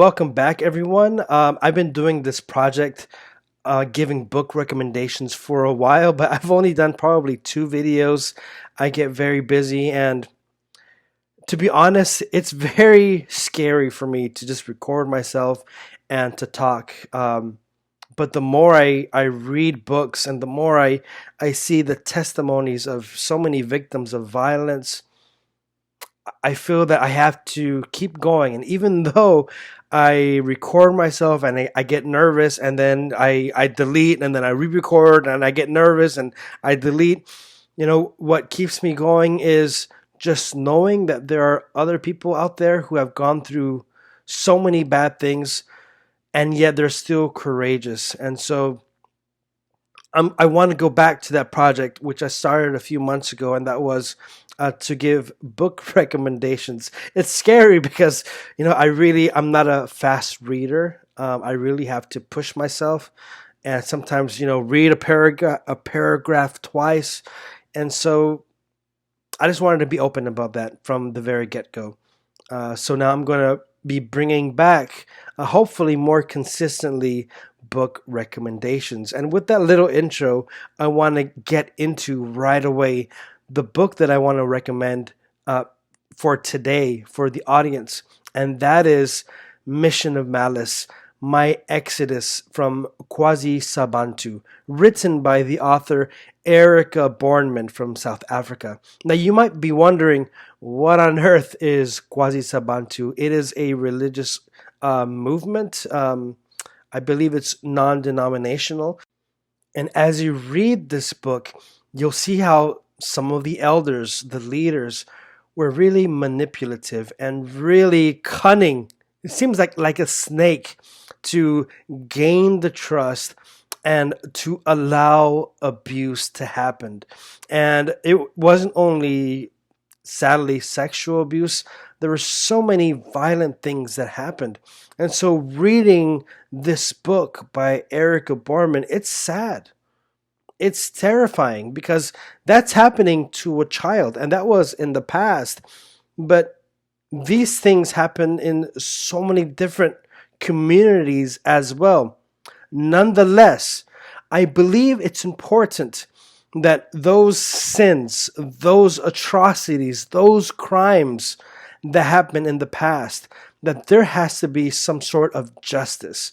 welcome back, everyone. I've been doing this project, giving book recommendations for a while, but I've only done probably two videos. I get very busy, and to be honest, it's very scary for me to just record myself and to talk. But the more I read books and the more I see the testimonies of so many victims of violence, I feel that I have to keep going. And even though I record myself and I get nervous and then I delete and then I re-record and I get nervous and I delete, what keeps me going is just knowing that there are other people out there who have gone through so many bad things and yet they're still courageous. And so I want to go back to that project, which I started a few months ago, and that was to give book recommendations. It's scary because, I'm not a fast reader. I really have to push myself and sometimes, read a paragraph twice. And so I just wanted to be open about that from the very get go. So now I'm going to be bringing back, hopefully more consistently, book recommendations. And with that little intro, I want to get into right away the book that I want to recommend for today for the audience, and that is Mission of Malice, My Exodus from Quasi Sabantu, written by the author Erika Bornman from South Africa. Now, you might be wondering, what on earth is Quasi Sabantu? It is a religious movement. I believe it's non denominational. And as you read this book, you'll see how some of the elders, the leaders, were really manipulative and really cunning. It seems like a snake to gain the trust and to allow abuse to happen. And it wasn't only sadly sexual abuse, there were so many violent things that happened. And so reading this book by Erika Borman, it's sad. It's terrifying because that's happening to a child, and that was in the past. But these things happen in so many different communities as well. Nonetheless, I believe it's important that those sins, those atrocities, those crimes that happened in the past, that there has to be some sort of justice.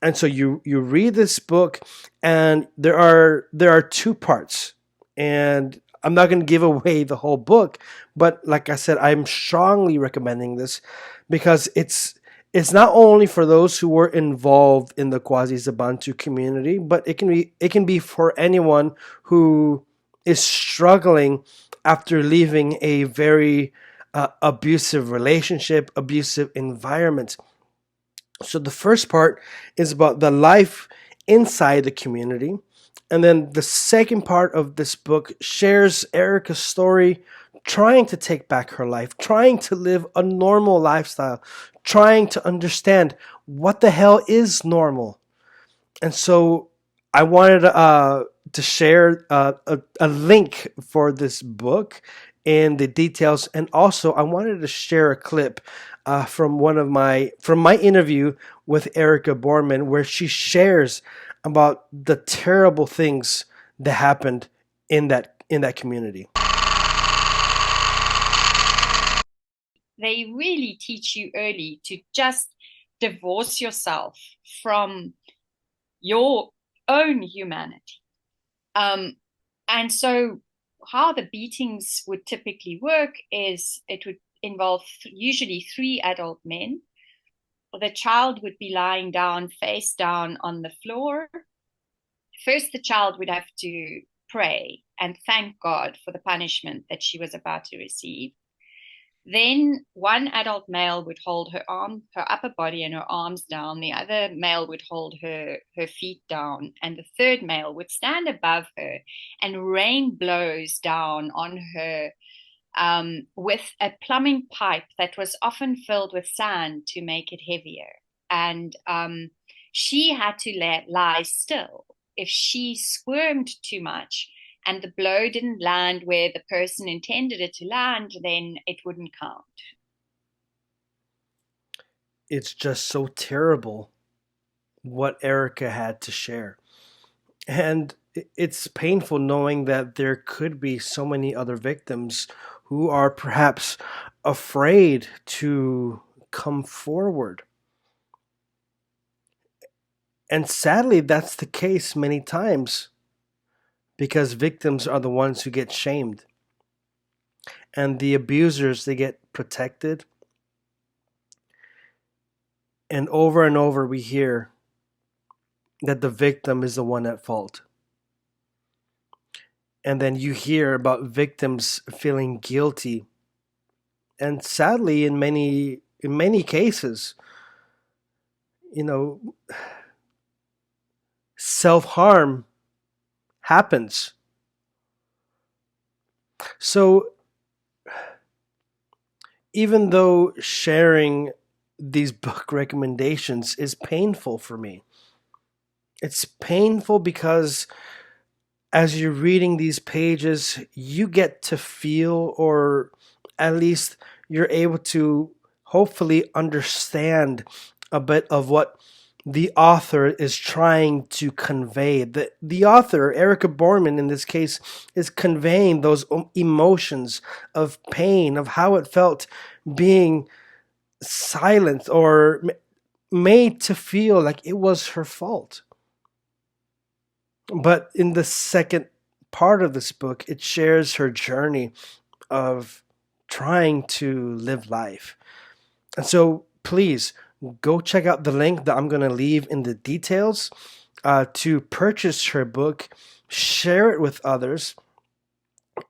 And so you read this book, and there are two parts, and I'm not going to give away the whole book, but like I said, I'm strongly recommending this because it's not only for those who were involved in the Quasi Zabantu community, but it can be for anyone who is struggling after leaving a very abusive relationship, abusive environment. So the first part is about the life inside the community. And then the second part of this book shares Erica's story trying to take back her life, trying to live a normal lifestyle, trying to understand what the hell is normal. And so I wanted to share a link for this book and the details, and also I wanted to share a clip from my interview with Erika Borman, where she shares about the terrible things that happened in that community. They really teach you early to just divorce yourself from your own humanity. And so, how the beatings would typically work is it would involve usually three adult men. The child would be lying down, face down on the floor. First, the child would have to pray and thank God for the punishment that she was about to receive. Then one adult male would hold her upper body and her arms down. The other male would hold her feet down, and the third male would stand above her and rain blows down on her with a plumbing pipe that was often filled with sand to make it heavier. And she had to lie still. If she squirmed too much, and the blow didn't land where the person intended it to land, then it wouldn't count. it's just so terrible what Erika had to share. And it's painful knowing that there could be so many other victims who are perhaps afraid to come forward. And sadly, that's the case many times because victims are the ones who get shamed. And the abusers, they get protected. And over, we hear that the victim is the one at fault. And then you hear about victims feeling guilty. And sadly, in many cases, you know, self-harm happens. So even though sharing these book recommendations is painful for me, it's painful because as you're reading these pages, you get to feel, or at least you're able to hopefully understand a bit of what the author is trying to convey. The author, Erika Bornman in this case, is conveying those emotions of pain, of how it felt being silenced or made to feel like it was her fault. But in the second part of this book, it shares her journey of trying to live life. And so please go check out the link that I'm going to leave in the details to purchase her book, share it with others.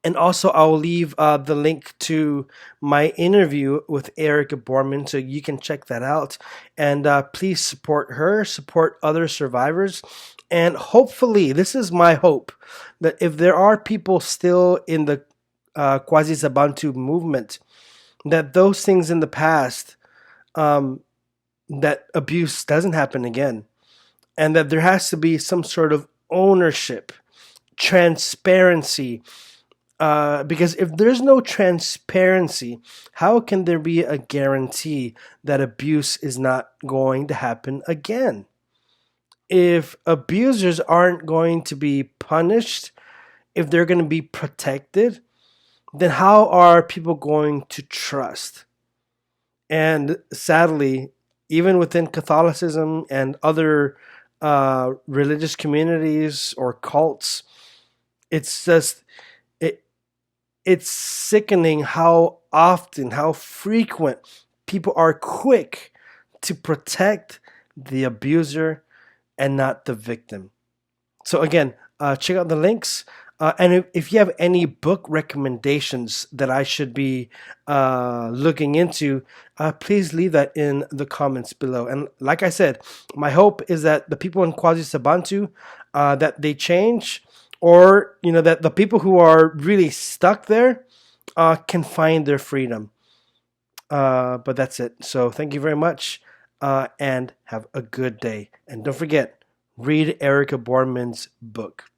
And also, I'll leave the link to my interview with Erika Borman so you can check that out. And please support her, support other survivors. And hopefully, this is my hope that if there are people still in the Quasi Sabantu movement, that those things in the past, um, that abuse doesn't happen again. And that there has to be some sort of ownership, transparency, because if there's no transparency, how can there be a guarantee that abuse is not going to happen again? If abusers aren't going to be punished, if they're going to be protected, then how are people going to trust? And sadly, even within Catholicism and other religious communities or cults, it's just it it's sickening how often, how frequent people are quick to protect the abuser and not the victim. So again, check out the links. And if you have any book recommendations that I should be looking into, please leave that in the comments below. And like I said, my hope is that the people in Quasi Sabantu, that they change, or that the people who are really stuck there can find their freedom. But that's it. So thank you very much, and have a good day. And don't forget, read Erika Borman's book.